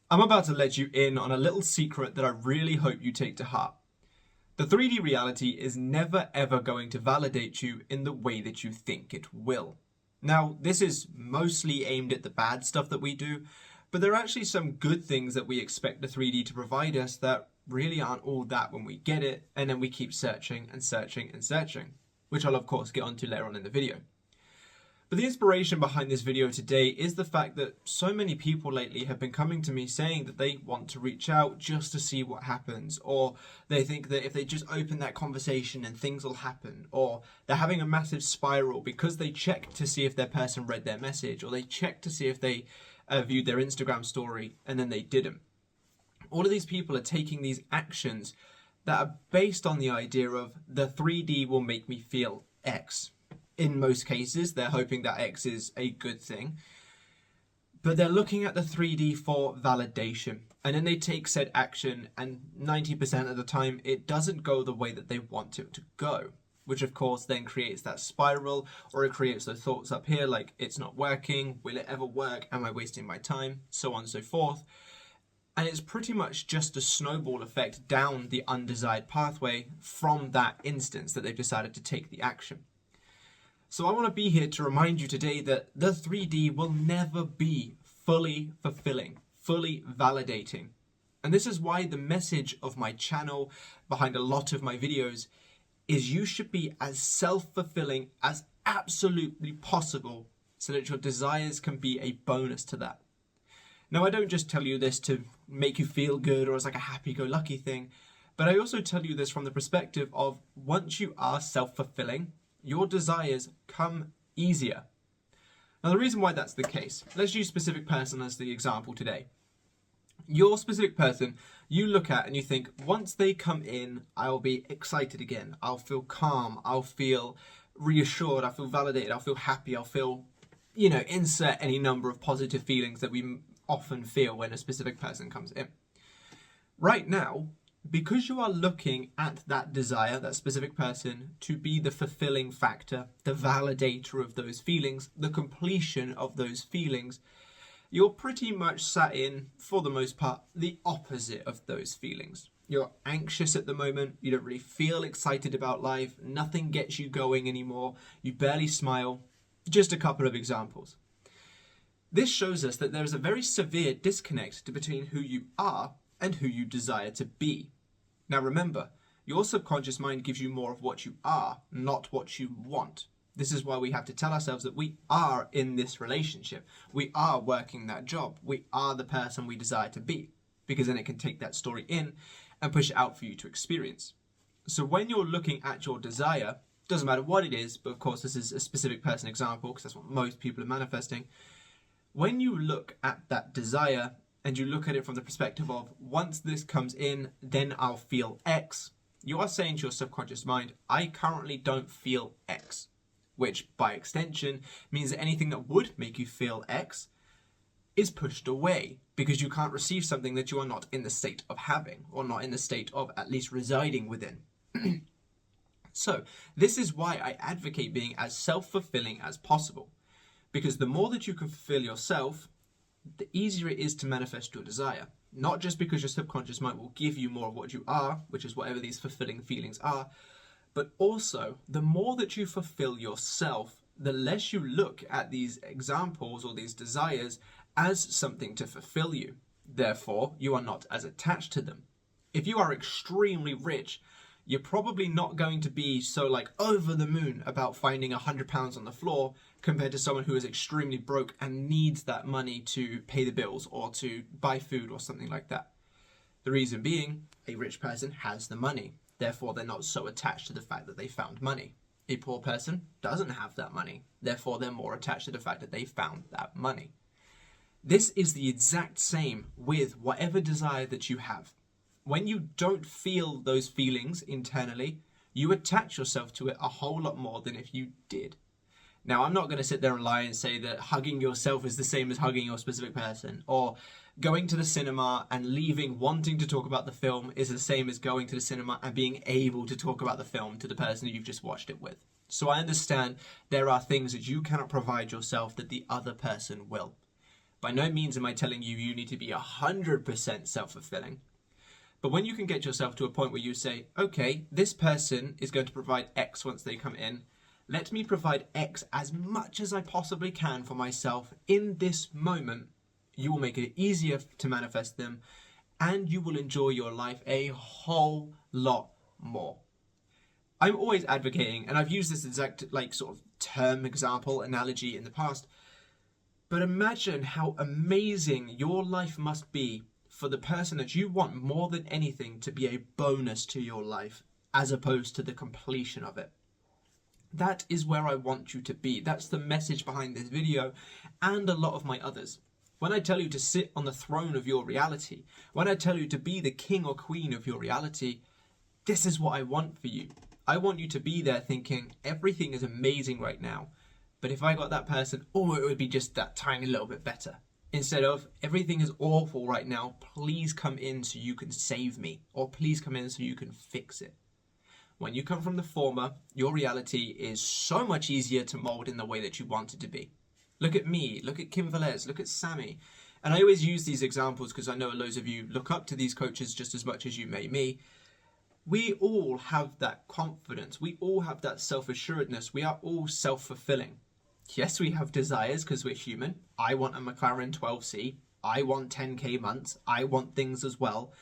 I'm about to let you in on a little secret that I really hope you take to heart. The 3D reality is never ever going to validate you in the way that you think it will. Now, this is mostly aimed at the bad stuff that we do, but there are actually some good things that we expect the 3D to provide us that really aren't all that when we get it, and then we keep searching and searching and searching, which I'll of course get onto later on in the video. But the inspiration behind this video today is the fact that so many people lately have been coming to me saying that they want to reach out just to see what happens, or they think that if they just open that conversation and things will happen, or they're having a massive spiral because they checked to see if their person read their message, or they checked to see if they viewed their Instagram story and then they didn't. All of these people are taking these actions that are based on the idea of the 3D will make me feel X. In most cases, they're hoping that X is a good thing, but they're looking at the 3D for validation, and then they take said action, and 90% of the time it doesn't go the way that they want it to go, which of course then creates that spiral, or it creates those thoughts up here like, it's not working, will it ever work, am I wasting my time, so on and so forth. And it's pretty much just a snowball effect down the undesired pathway from that instance that they've decided to take the action. So I want to be here to remind you today that the 3D will never be fully fulfilling, fully validating. And this is why the message of my channel behind a lot of my videos is you should be as self-fulfilling as absolutely possible so that your desires can be a bonus to that. Now, I don't just tell you this to make you feel good or as like a happy-go-lucky thing, but I also tell you this from the perspective of once you are self-fulfilling, your desires come easier. Now, the reason why that's the case, let's use specific person as the example today. Your specific person, you look at and you think, once they come in, I'll be excited again. I'll feel calm. I'll feel reassured. I'll feel validated. I'll feel happy. I'll feel, insert any number of positive feelings that we often feel when a specific person comes in. Right now, because you are looking at that desire, that specific person, to be the fulfilling factor, the validator of those feelings, the completion of those feelings, you're pretty much sat in, for the most part, the opposite of those feelings. You're anxious at the moment, you don't really feel excited about life, nothing gets you going anymore, you barely smile. Just a couple of examples. This shows us that there is a very severe disconnect between who you are and who you desire to be. Now remember, your subconscious mind gives you more of what you are, not what you want. This is why we have to tell ourselves that we are in this relationship. We are working that job. We are the person we desire to be. Because then it can take that story in and push it out for you to experience. So when you're looking at your desire, doesn't matter what it is, but of course this is a specific person example because that's what most people are manifesting. When you look at that desire, and you look at it from the perspective of, once this comes in, then I'll feel X, you are saying to your subconscious mind, I currently don't feel X, which by extension means that anything that would make you feel X is pushed away because you can't receive something that you are not in the state of having, or not in the state of at least residing within. So this is why I advocate being as self-fulfilling as possible, because the more that you can fulfill yourself, the easier it is to manifest your desire. Not just because your subconscious mind will give you more of what you are, which is whatever these fulfilling feelings are, but also the more that you fulfill yourself, the less you look at these examples or these desires as something to fulfill you. Therefore, you are not as attached to them. If you are extremely rich, you're probably not going to be so over the moon about finding £100 on the floor compared to someone who is extremely broke and needs that money to pay the bills or to buy food or something like that. The reason being, a rich person has the money. Therefore, they're not so attached to the fact that they found money. A poor person doesn't have that money. Therefore, they're more attached to the fact that they found that money. This is the exact same with whatever desire that you have. When you don't feel those feelings internally, you attach yourself to it a whole lot more than if you did. Now, I'm not going to sit there and lie and say that hugging yourself is the same as hugging your specific person, or going to the cinema and leaving wanting to talk about the film is the same as going to the cinema and being able to talk about the film to the person you've just watched it with. So I understand there are things that you cannot provide yourself that the other person will. By no means am I telling you you need to be 100% self-fulfilling. But when you can get yourself to a point where you say, okay, this person is going to provide X once they come in, let me provide X as much as I possibly can for myself in this moment, you will make it easier to manifest them, and you will enjoy your life a whole lot more. I'm always advocating, and I've used this exact sort of term, example, analogy in the past, but imagine how amazing your life must be for the person that you want more than anything to be a bonus to your life, as opposed to the completion of it. That is where I want you to be. That's the message behind this video and a lot of my others. When I tell you to sit on the throne of your reality, when I tell you to be the king or queen of your reality, this is what I want for you. I want you to be there thinking everything is amazing right now, but if I got that person, it would be just that tiny little bit better. Instead of everything is awful right now, please come in so you can save me, or please come in so you can fix it. When you come from the former, your reality is so much easier to mold in the way that you want it to be. Look at me, look at Kim Velez, look at Sammy. And I always use these examples because I know loads of you look up to these coaches just as much as you may me. We all have that confidence. We all have that self-assuredness. We are all self-fulfilling. Yes, we have desires because we're human. I want a McLaren 12C. I want 10k months. I want things as well.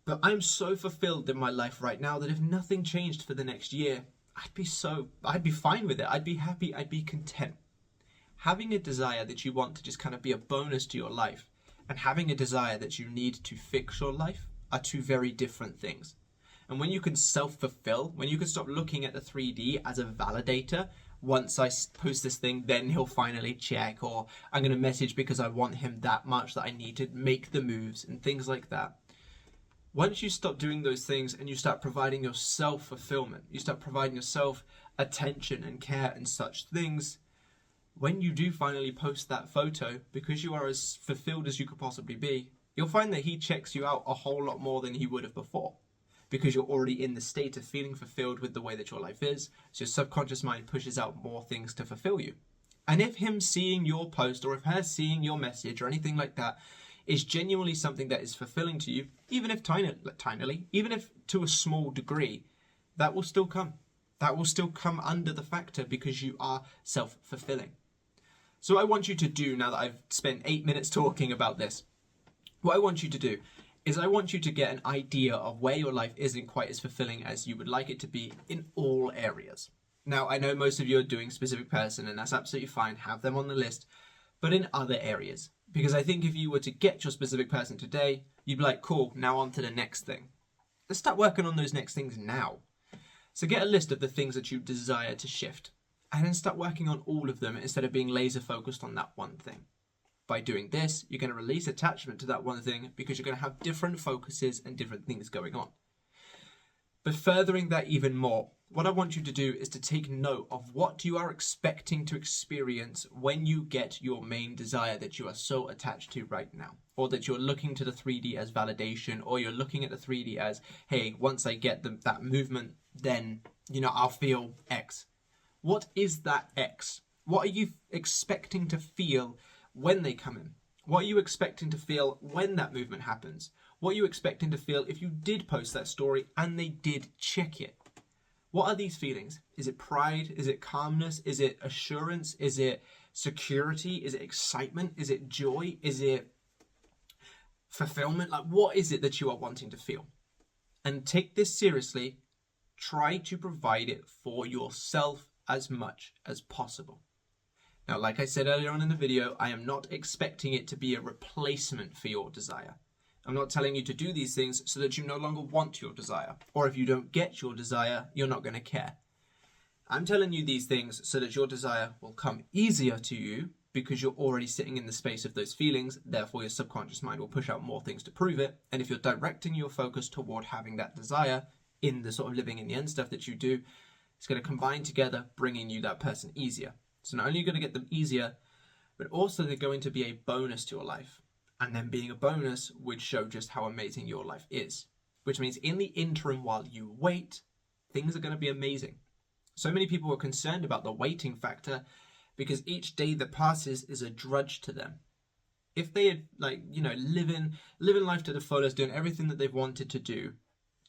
But I'm so fulfilled in my life right now that if nothing changed for the next year, I'd be fine with it. I'd be happy. I'd be content. Having a desire that you want to just kind of be a bonus to your life and having a desire that you need to fix your life are two very different things. And when you can self-fulfill, when you can stop looking at the 3D as a validator, once I post this thing, then he'll finally check, or I'm going to message because I want him that much that I need to make the moves and things like that. Once you stop doing those things and you start providing yourself fulfillment, you start providing yourself attention and care and such things, when you do finally post that photo, because you are as fulfilled as you could possibly be, you'll find that he checks you out a whole lot more than he would have before. Because you're already in the state of feeling fulfilled with the way that your life is, so your subconscious mind pushes out more things to fulfill you. And if him seeing your post or if her seeing your message or anything like that is genuinely something that is fulfilling to you, even if tinily, even if to a small degree, that will still come. That will still come under the factor because you are self-fulfilling. So what I want you to do, now that I've spent 8 minutes talking about this, what I want you to do is I want you to get an idea of where your life isn't quite as fulfilling as you would like it to be in all areas. Now, I know most of you are doing specific person, and that's absolutely fine. Have them on the list, but in other areas. Because I think if you were to get your specific person today, you'd be like, cool, now on to the next thing. Let's start working on those next things now. So get a list of the things that you desire to shift, and then start working on all of them instead of being laser focused on that one thing. By doing this, you're going to release attachment to that one thing because you're going to have different focuses and different things going on. But furthering that even more, what I want you to do is to take note of what you are expecting to experience when you get your main desire that you are so attached to right now. Or that you're looking to the 3D as validation, or you're looking at the 3D as, hey, once I get that movement, then, I'll feel X. What is that X? What are you expecting to feel when they come in? What are you expecting to feel when that movement happens? What are you expecting to feel if you did post that story and they did check it? What are these feelings? Is it pride? Is it calmness? Is it assurance? Is it security? Is it excitement? Is it joy? Is it fulfillment? What is it that you are wanting to feel? And take this seriously. Try to provide it for yourself as much as possible. Now, like I said earlier on in the video, I am not expecting it to be a replacement for your desire. I'm not telling you to do these things so that you no longer want your desire, or if you don't get your desire, you're not going to care. I'm telling you these things so that your desire will come easier to you because you're already sitting in the space of those feelings, therefore your subconscious mind will push out more things to prove it, and if you're directing your focus toward having that desire in the sort of living in the end stuff that you do, it's going to combine together, bringing you that person easier. So not only are you going to get them easier, but also they're going to be a bonus to your life. And then being a bonus would show just how amazing your life is. Which means in the interim while you wait, things are going to be amazing. So many people are concerned about the waiting factor because each day that passes is a drudge to them. If they had, like, living life to the fullest, doing everything that they've wanted to do,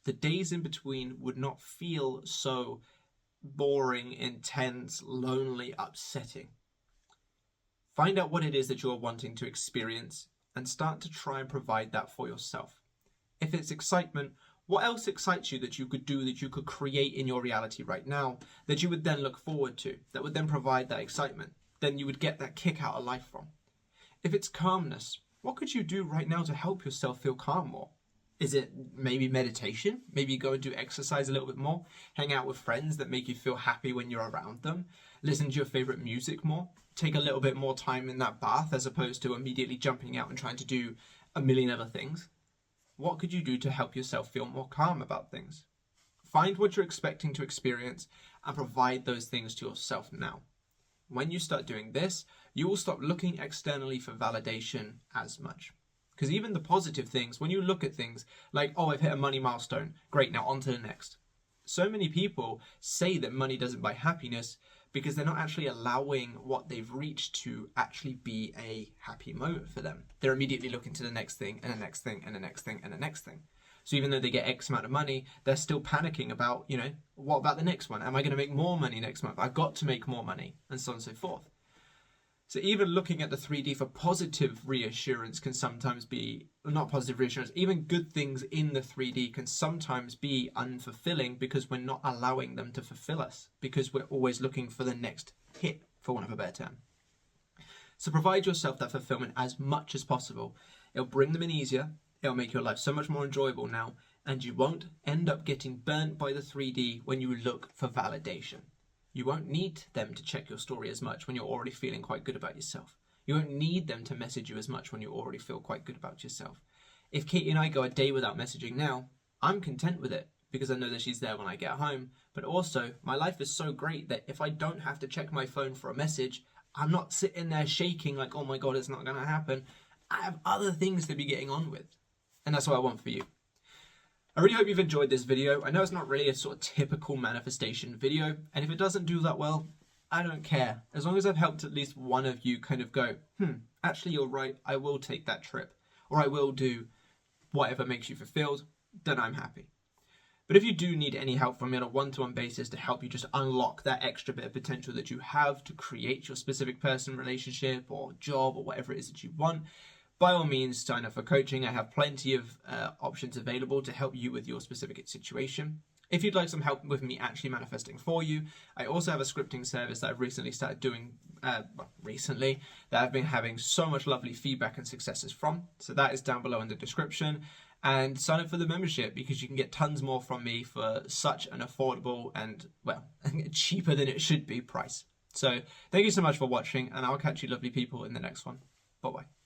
the days in between would not feel so boring, intense, lonely, upsetting. Find out what it is that you're wanting to experience and start to try and provide that for yourself. If it's excitement, what else excites you that you could do, that you could create in your reality right now, that you would then look forward to, that would then provide that excitement, then you would get that kick out of life from? If it's calmness, what could you do right now to help yourself feel calm more? Is it maybe meditation? Maybe go and do exercise a little bit more? Hang out with friends that make you feel happy when you're around them? Listen to your favorite music more? Take a little bit more time in that bath as opposed to immediately jumping out and trying to do a million other things? What could you do to help yourself feel more calm about things? Find what you're expecting to experience and provide those things to yourself now. When you start doing this, you will stop looking externally for validation as much. Because even the positive things, when you look at things like, oh, I've hit a money milestone, great, now on to the next. So many people say that money doesn't buy happiness because they're not actually allowing what they've reached to actually be a happy moment for them. They're immediately looking to the next thing and the next thing and the next thing and the next thing. So even though they get X amount of money, they're still panicking about, what about the next one? Am I going to make more money next month? I've got to make more money, and so on and so forth. So even looking at the 3D for positive reassurance can sometimes be, not positive reassurance, even good things in the 3D can sometimes be unfulfilling because we're not allowing them to fulfill us, because we're always looking for the next hit, for want of a better term. So provide yourself that fulfillment as much as possible. It'll bring them in easier, it'll make your life so much more enjoyable now, and you won't end up getting burnt by the 3D when you look for validation. You won't need them to check your story as much when you're already feeling quite good about yourself. You won't need them to message you as much when you already feel quite good about yourself. If Katie and I go a day without messaging now, I'm content with it because I know that she's there when I get home. But also, my life is so great that if I don't have to check my phone for a message, I'm not sitting there shaking like, oh my God, it's not going to happen. I have other things to be getting on with. And that's what I want for you. I really hope you've enjoyed this video. I know it's not really a sort of typical manifestation video, and if it doesn't do that well, I don't care. As long as I've helped at least one of you kind of go, actually you're right, I will take that trip, or I will do whatever makes you fulfilled, then I'm happy. But if you do need any help from me on a one-to-one basis to help you just unlock that extra bit of potential that you have to create your specific person, relationship, or job, or whatever it is that you want, by all means, sign up for coaching. I have plenty of options available to help you with your specific situation. If you'd like some help with me actually manifesting for you, I also have a scripting service that I've recently started doing, that I've been having so much lovely feedback and successes from. So that is down below in the description. And sign up for the membership because you can get tons more from me for such an affordable and, well, cheaper than it should be price. So thank you so much for watching, and I'll catch you lovely people in the next one. Bye-bye.